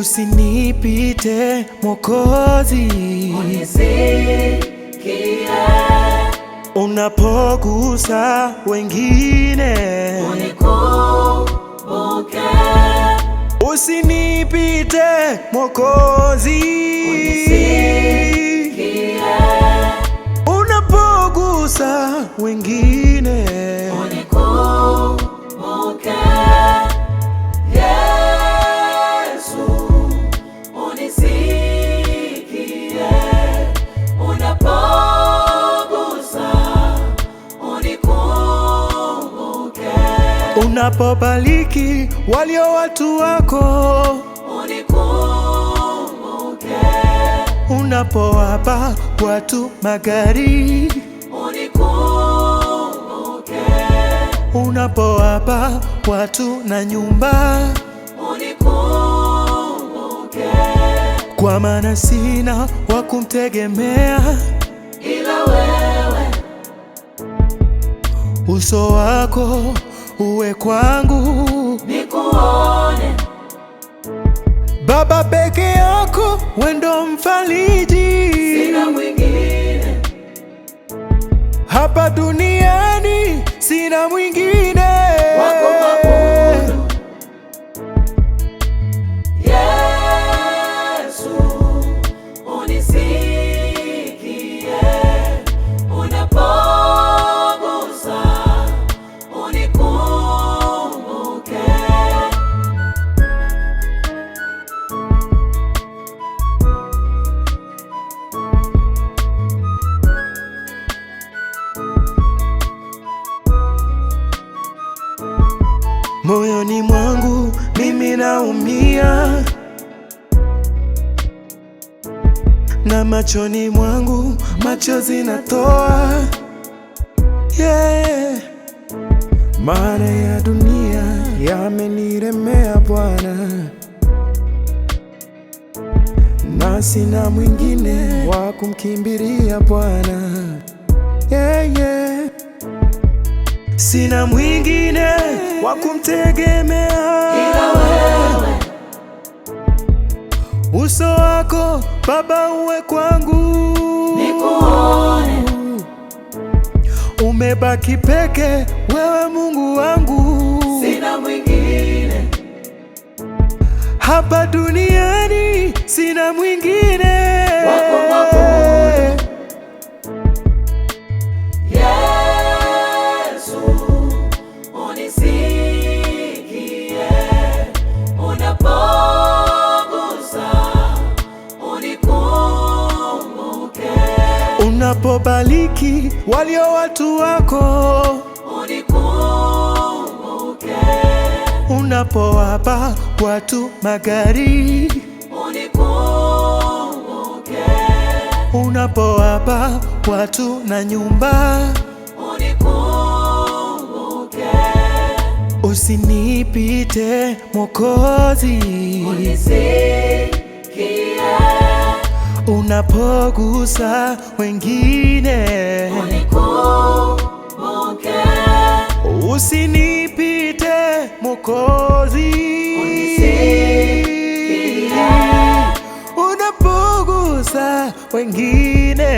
Usinipite Mwokozi, unisikie. Unapogusa wengine, unikumbuke. Usinipite Mwokozi, unisikie. Unapogusa wengine, unikumbuke. Yesu, unisikie. Unapogusa, unikumbuke. unapobariki walio watu wako, unikumbuke. unapowapa watu magari, unikumbuke. unapowapa watu na nyumba, unikumbuke. kwa maana sina wa kumtegemea ila wewe. Uso wako uwe kwangu, nikuone. Baba, peke yako wendo mfariji, sina mwingine. hapa duniani sina mwingine. Wako mabudu. Yesu, unisikie. Unapogusa, unikumbuke. Moyoni mwangu mimi naumia, na machoni mwangu machozi natoa, yeah. Maana ya dunia yameniremea Bwana, na sina mwingine wa kumkimbilia Bwana, yeah, yeah. Sina mwingine wa kumtegemea ila wewe. Uso wako Baba uwe kwangu, nikuone. Umebaki peke wewe Mungu wangu, sina mwingine. hapa duniani sina mwingine. Wako mabudu. Yesu, unisikie. Unapogusa, unikumbuke. Unapobariki walio watu wako, unikumbuke. unapowapa watu magari, unikumbuke. unapowapa watu na nyumba, unikumbuke. usinipite Mwokozi, unisikie. unapogusa wengine, unikumbuke. usinipite Mwokozi, unisikie. unapogusa wengine,